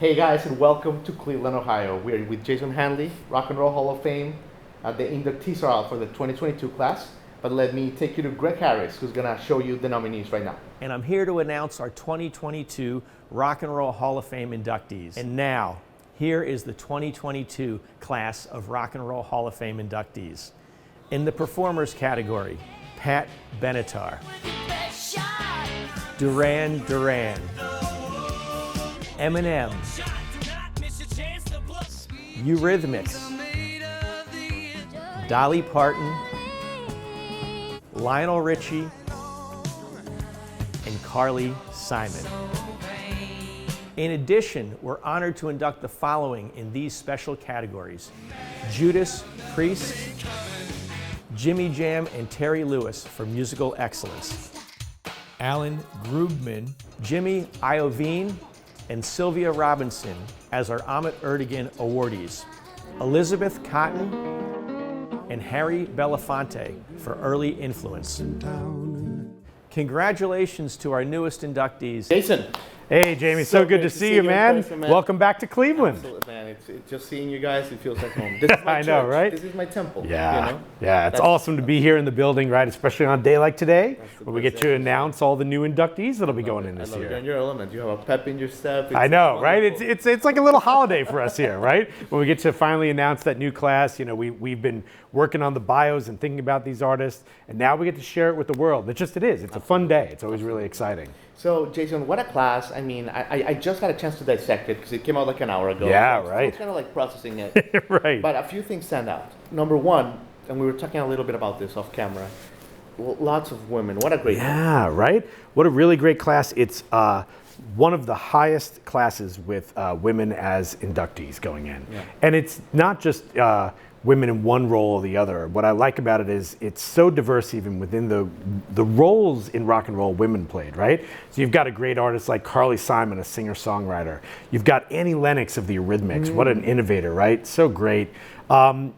Hey guys, and welcome to Cleveland, Ohio. We're with Jason Hanley, Rock and Roll Hall of Fame. The inductees are out for the 2022 class, but let me take you to Greg Harris, who's gonna show you the nominees right now. And I'm here to announce our 2022 Rock and Roll Hall of Fame inductees. And now, here is the 2022 class of Rock and Roll Hall of Fame inductees. In the performers category, Pat Benatar, DURAN, Eminem, Eurythmics, Dolly Parton, Lionel Richie, and Carly Simon. In addition, we're honored to induct the following in these special categories: Judas Priest, Jimmy Jam and Terry Lewis for musical excellence, Alan Grubman, Jimmy Iovine, and Sylvia Robinson as our Ahmet Ertegun awardees, Elizabeth Cotton and Harry Belafonte for early influence. Congratulations to our newest inductees. Jason. Hey, Jamie, so good to see you, man. Person, man. Welcome back to Cleveland. Absolutely, man. It's just seeing you guys, it feels like home. This is my I know, church. right? This is my temple. Yeah, You know? yeah, it's awesome to be here in the building, right? Especially on a day like today, where we get to announce all the new inductees that'll be going in this year. And you're element. You have a pep in your step. I know, right? It's like a little holiday for us here, right? When we get to finally announce that new class, you know, we've been working on the bios and thinking about these artists, and now we get to share it with the world. It's a fun day. It's always really exciting. So, Jason, what a class. I mean, I just had a chance to dissect it because it came out like an hour ago. Yeah, so right. I was kind of like processing it. Right. But a few things stand out. Number one, and we were talking a little bit about this off camera, lots of women. What a great Yeah, right? What a really great class. It's one of the highest classes with women as inductees going in. Yeah. And it's not just women in one role or the other. What I like about it is it's so diverse even within the roles in rock and roll women played, right? So you've got a great artist like Carly Simon, a singer-songwriter. You've got Annie Lennox of the Eurythmics. What an innovator, right? So great.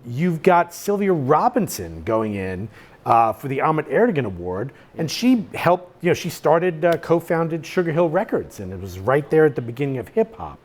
You've got Sylvia Robinson going in for the Ahmet Ertegun Award, and she helped, she started, co-founded Sugar Hill Records, and it was right there at the beginning of hip hop.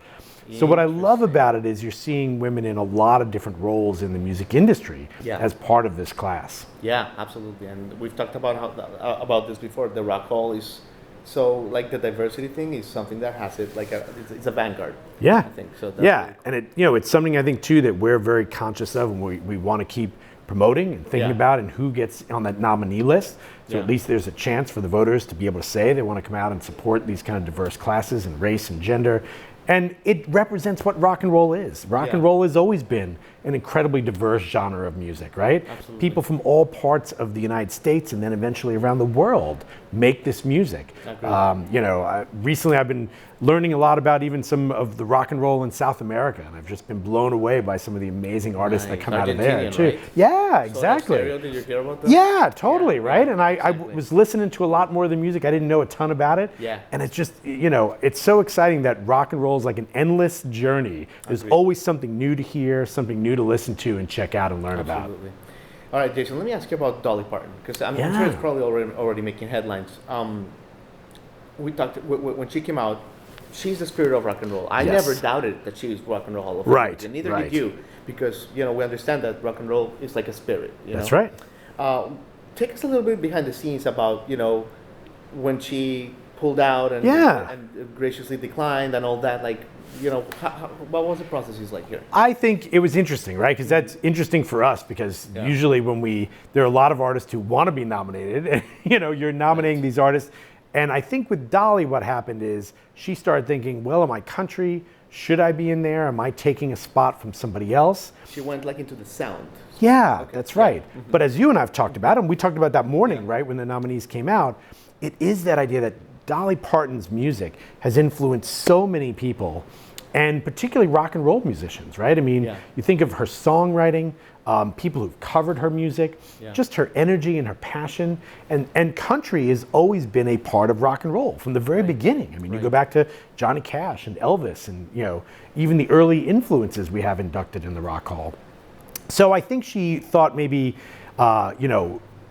So what I love about it is you're seeing women in a lot of different roles in the music industry as part of this class. Yeah, absolutely. And we've talked about about this before. The Rock Hall is so, like, the diversity thing is something that has it like it's a vanguard. Yeah, I think so. That's yeah, really cool. and it's something I think too that we're very conscious of, and we want to keep promoting and thinking about, and who gets on that nominee list. So at least there's a chance for the voters to be able to say they want to come out and support these kind of diverse classes and race and gender. And it represents what rock and roll is. Rock and roll has always been an incredibly diverse genre of music, right? Absolutely. People from all parts of the United States and then eventually around the world make this music. Recently I've been learning a lot about even some of the rock and roll in South America, and I've just been blown away by some of the amazing artists that come out of there too. Right? Yeah, exactly. So did you hear about that? Yeah, totally, right? And I was listening to a lot more of the music. I didn't know a ton about it. Yeah. And it's just, it's so exciting that rock and roll is like an endless journey. There's always something new to hear, something new to listen to and check out and learn about. All right, Jason, let me ask you about Dolly Parton, because I'm sure it's probably already making headlines. We talked, when she came out, she's the spirit of rock and roll. I never doubted that she was rock and roll Hall of Fame. Right. And neither did you, because, we understand that rock and roll is like a spirit. That's right. Take us a little bit behind the scenes about, when she pulled out and, and graciously declined and all that, like, what was the process like here? I think it was interesting, right? Because that's interesting for us, because usually there are a lot of artists who want to be nominated, and you're nominating these artists. And I think with Dolly, what happened is she started thinking, well, am I country? Should I be in there? Am I taking a spot from somebody else? She went like into the sound. Yeah, that's right. But as you and I have talked about, and we talked about that morning, right, when the nominees came out, it is that idea that Dolly Parton's music has influenced so many people, and particularly rock and roll musicians, right? I mean, you think of her songwriting, people who've covered her music, just her energy and her passion, and country has always been a part of rock and roll from the very beginning. I mean, you go back to Johnny Cash and Elvis, and even the early influences we have inducted in the Rock Hall. So I think she thought maybe,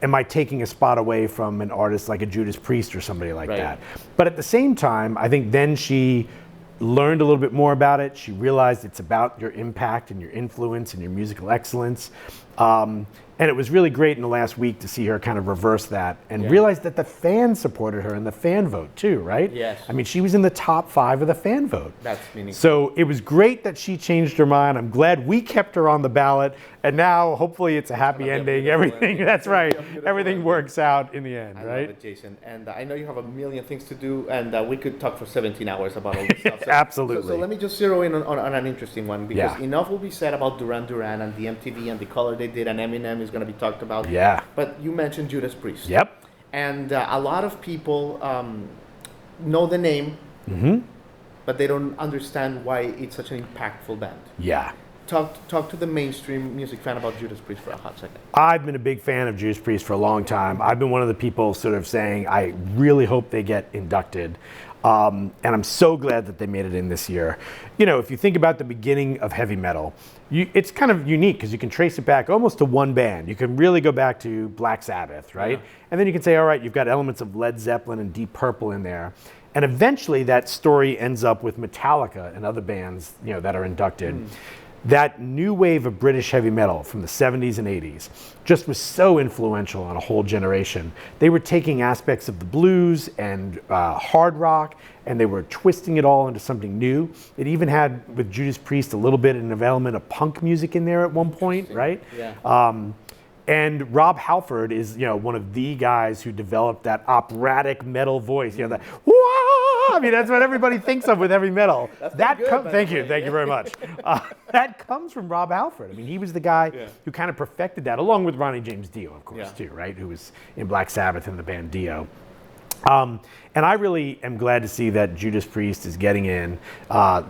am I taking a spot away from an artist like a Judas Priest or somebody like that? But at the same time, I think then she learned a little bit more about it. She realized it's about your impact and your influence and your musical excellence. And it was really great in the last week to see her kind of reverse that and realize that the fans supported her in the fan vote too, right? Yes. I mean, she was in the top 5 of the fan vote. That's meaningful. So it was great that she changed her mind. I'm glad we kept her on the ballot. And now hopefully it's a happy ending. Everything, that's right. Everything works out in the end, I right? love it, Jason. And I know you have a million things to do, and we could talk for 17 hours about all this stuff. So, Absolutely. So let me just zero in on an interesting one, because Yeah. enough will be said about DURAN and the MTV and the color they did, and Eminem is going to be talked about. Yeah. But you mentioned Judas Priest. Yep. And a lot of people know the name, but they don't understand why it's such an impactful band. Yeah. Talk to the mainstream music fan about Judas Priest for a hot second. I've been a big fan of Judas Priest for a long time. I've been one of the people sort of saying, I really hope they get inducted. And I'm so glad that they made it in this year. You know, if you think about the beginning of heavy metal, it's kind of unique because you can trace it back almost to one band. You can really go back to Black Sabbath, right? Yeah. And then you can say, all right, you've got elements of Led Zeppelin and Deep Purple in there. And eventually that story ends up with Metallica and other bands, you know, that are inducted. That new wave of British heavy metal from the 70s and 80s just was so influential on a whole generation. They were taking aspects of the blues and hard rock, and they were twisting it all into something new. It even had, with Judas Priest, a little bit of element of punk music in there at one point, right? Yeah. And Rob Halford is, you know, one of the guys who developed that operatic metal voice. You know, that wah! I mean, that's what everybody thinks of with heavy metal. Thank you very much. That comes from Rob Halford. I mean, he was the guy who kind of perfected that, along with Ronnie James Dio, of course, too, right? Who was in Black Sabbath and the band Dio. And I really am glad to see that Judas Priest is getting in.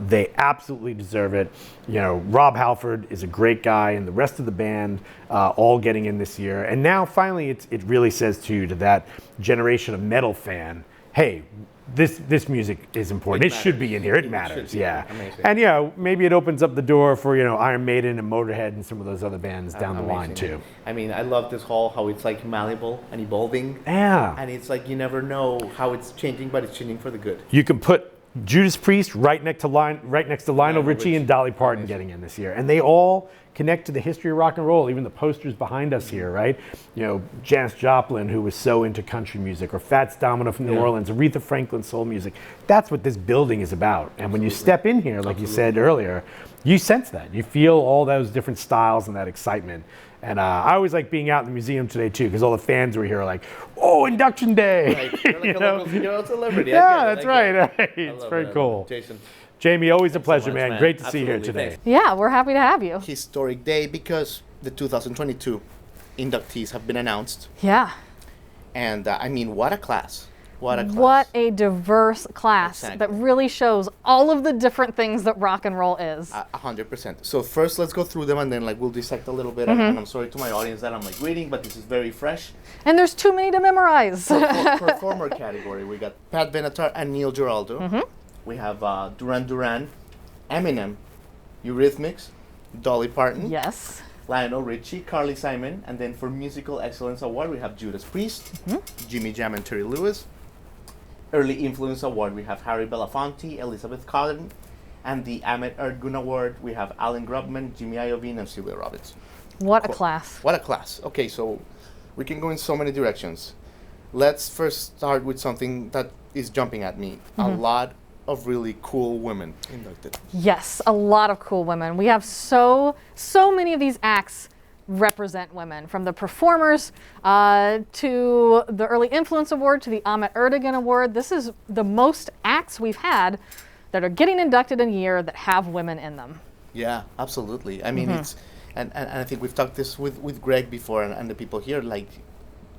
They absolutely deserve it. You know, Rob Halford is a great guy, and the rest of the band all getting in this year. And now finally it really says to that generation of metal fan, hey, this music is important. It should be in here. It matters. Yeah. Amazing. And, you know, maybe it opens up the door for, you know, Iron Maiden and Motorhead and some of those other bands down the line too. I mean, I love this how it's like malleable and evolving. Yeah. And it's like you never know how it's changing, but it's changing for the good. You can put Judas Priest right next to Lionel Richie and Dolly Parton getting in this year. And they all connect to the history of rock and roll, even the posters behind us here, right? You know, Janis Joplin, who was so into country music, or Fats Domino from New Orleans, Aretha Franklin soul music. That's what this building is about. And when you step in here, like you said earlier, you sense that. You feel all those different styles and that excitement. And I always like being out in the museum today too, because all the fans were here like, "Oh, induction day!" Right. You're like a celebrity. Yeah, that's right. It's very cool. Jason. Jamie, always a pleasure, so much, man. Great to see you here Absolutely. today. Thanks. Yeah, we're happy to have you. Historic day because the 2022 inductees have been announced. Yeah. And I mean, what a class. What a class. What a diverse class Exactly. that really shows all of the different things that rock and roll is. 100%. So first, let's go through them, and then like we'll dissect a little bit. And I'm sorry to my audience that I'm like reading, but this is very fresh. And there's too many to memorize. Performer category, we got Pat Benatar and Neil Giraldo. We have Duran, Eminem, Eurythmics, Dolly Parton, Yes. Lionel Richie, Carly Simon, and then for Musical Excellence Award we have Judas Priest, Jimmy Jam and Terry Lewis. Early Influence Award we have Harry Belafonte, Elizabeth Cotten, and the Ahmet Ertegun Award we have Alan Grubman, Jimmy Iovine, and Sylvia Roberts. What a class. What a class. Okay, so we can go in so many directions. Let's first start with something that is jumping at me. A lot of really cool women inducted. Yes, a lot of cool women. We have so many of these acts represent women, from the performers to the Early Influence Award to the Ahmet Ertegun Award. This is the most acts we've had that are getting inducted in a year that have women in them. Yeah, absolutely. I mean, it's, and I think we've talked this with Greg before and the people here, like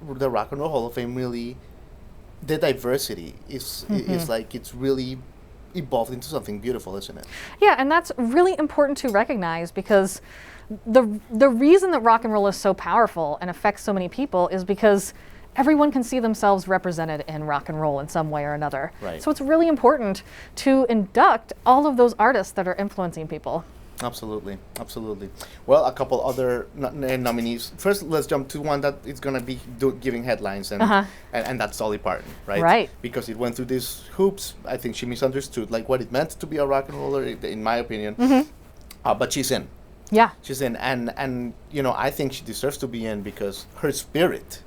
the Rock and Roll Hall of Fame really, the diversity is like, it's really evolved into something beautiful, isn't it? Yeah, and that's really important to recognize, because the reason that rock and roll is so powerful and affects so many people is because everyone can see themselves represented in rock and roll in some way or another. Right. So it's really important to induct all of those artists that are influencing people. Absolutely, absolutely. Well, a couple other nominees. First, let's jump to one that is going to be giving headlines, and that's Dolly Parton, right? Right. Because it went through these hoops. I think she misunderstood like what it meant to be a rock and roller, in my opinion. But she's in. Yeah. She's in, and you know, I think she deserves to be in because her spirit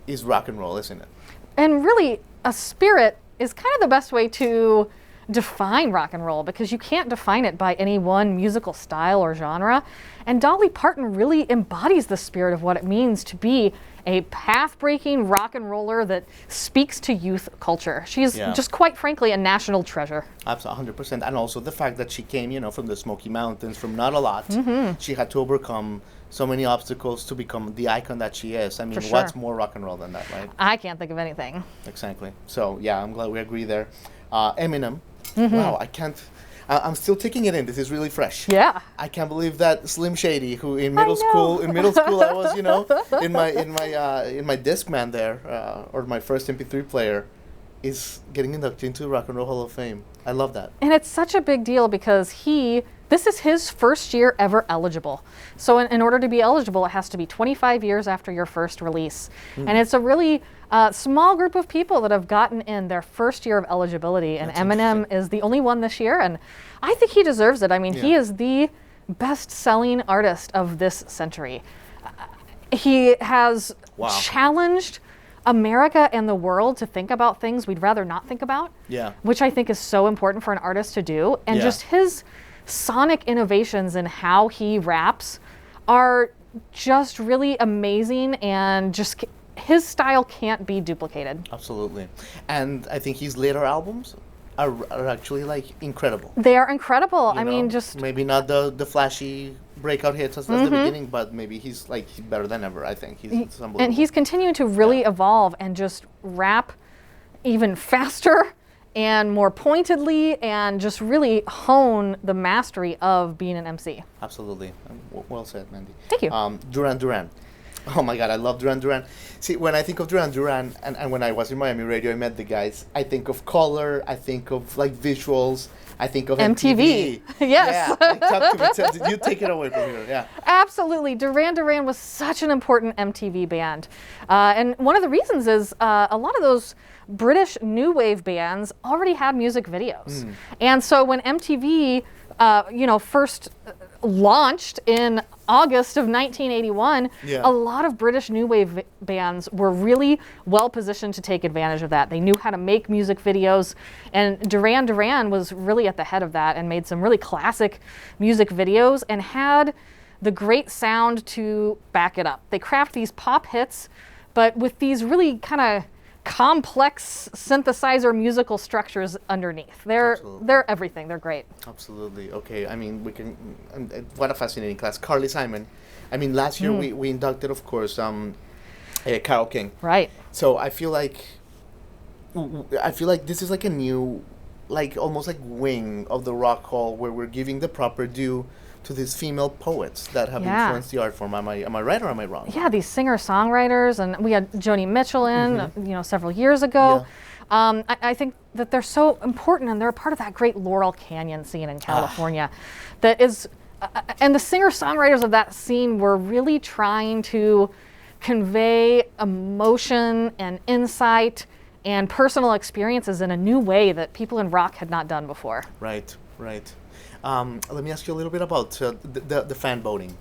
is rock and roll, isn't it? And really, a spirit is kind of the best way to define rock and roll, because you can't define it by any one musical style or genre. And Dolly Parton really embodies the spirit of what it means to be a path-breaking rock and roller that speaks to youth culture. She's just quite frankly a national treasure. Absolutely, 100%. And also the fact that she came, you know, from the Smoky Mountains, from not a lot. She had to overcome so many obstacles to become the icon that she is. I mean, what's more rock and roll than that, right? I can't think of anything. Exactly. So, yeah, I'm glad we agree there. Eminem. Wow, I'm still taking it in. This is really fresh. Yeah. I can't believe that Slim Shady, who in middle school I was, you know, in my Discman there, or my first MP3 player, is getting inducted into the Rock and Roll Hall of Fame. I love that. And it's such a big deal because this is his first year ever eligible. So in order to be eligible, it has to be 25 years after your first release. And it's a really small group of people that have gotten in their first year of eligibility. And Eminem is the only one this year. And I think he deserves it. I mean, he is the best-selling artist of this century. He has challenged America and the world to think about things we'd rather not think about, which I think is so important for an artist to do. And just his sonic innovations in how he raps are just really amazing, and just his style can't be duplicated. Absolutely. And I think his later albums are actually like incredible. They are incredible. You I know, mean, just maybe not the flashy breakout hits as the beginning, but maybe he's better than ever. I think he's unbelievable. And he's continuing to really evolve and just rap even faster and more pointedly, and just really hone the mastery of being an MC. Absolutely. Well said, Mandy. Thank you. Duran. Oh my God, I love Duran. See, when I think of Duran, and when I was in Miami Radio, I met the guys, I think of color, I think of like visuals, I think of MTV. Yes. Yeah, like, talk to me. You take it away from here. Yeah. Absolutely. Duran was such an important MTV band. And one of the reasons is a lot of those British new wave bands already had music videos. And so when MTV first launched in August of 1981, a lot of British new wave bands were really well positioned to take advantage of that. They knew how to make music videos, and Duran was really at the head of that and made some really classic music videos and had the great sound to back it up. They craft these pop hits, but with these really kind of complex synthesizer musical structures underneath. They're everything. They're great. Absolutely. Okay. I mean, we can. What a fascinating class. Carly Simon. I mean, last year we inducted, of course, Carole King. Right. So I feel like this is like a new, like almost like wing of the Rock Hall, where we're giving the proper due to these female poets that have influenced the art form. Am I right or am I wrong? Yeah, these singer-songwriters, and we had Joni Mitchell in, several years ago. Yeah. I think that they're so important, and they're a part of that great Laurel Canyon scene in California. That is, and the singer-songwriters of that scene were really trying to convey emotion and insight and personal experiences in a new way that people in rock had not done before. Right. Let me ask you a little bit about the fan voting.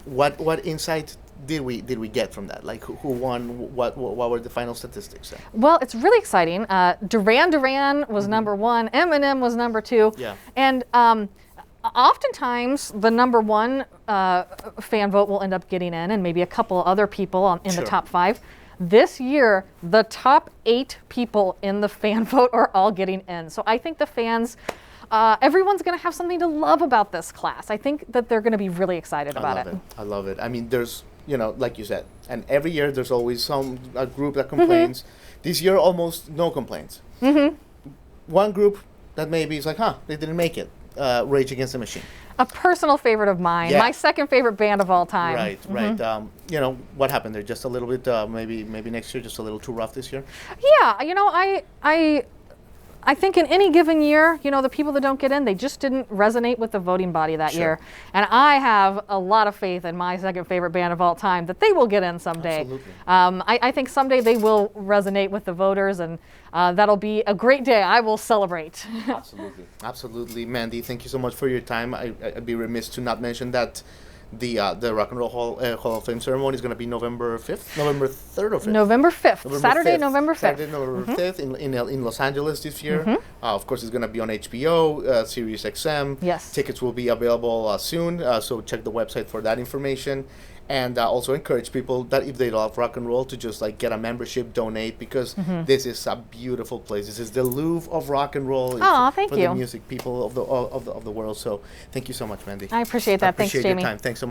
What insight did we get from that? Like who won? What were the final statistics? Well, it's really exciting. Duran was number one. Eminem was number two. Yeah. And oftentimes the number one fan vote will end up getting in, and maybe a couple other people in the top five. This year, the top 8 people in the fan vote are all getting in. So I think the fans. Everyone's going to have something to love about this class. I think that they're going to be really excited about it. I love it. I mean, there's, like you said, and every year there's always a group that complains. This year, almost no complaints. One group that maybe is like, they didn't make it. Rage Against the Machine. A personal favorite of mine. My second favorite band of all time. Right. What happened there? Just a little bit, maybe next year, just a little too rough this year? Yeah, I think in any given year, you know, the people that don't get in, they just didn't resonate with the voting body that year. And I have a lot of faith in my second favorite band of all time that they will get in someday. Absolutely. I think someday they will resonate with the voters, and that'll be a great day. I will celebrate. Absolutely. Absolutely. Mandy, thank you so much for your time. I'd be remiss to not mention that the Rock and Roll Hall of Fame ceremony is going to be November 5th, November 3rd or 5th? November 5th, Saturday, November 5th. Saturday, November 5th in Los Angeles this year. Of course, it's going to be on HBO, Sirius XM. Yes. Tickets will be available soon, so check the website for that information. And also encourage people that if they love rock and roll to just like get a membership, donate, because this is a beautiful place. This is the Louvre of rock and roll. Oh, thank you. For the music people of the world. So thank you so much, Mandy. I appreciate that. Thanks, Appreciate Jamie. your time. Thanks so much.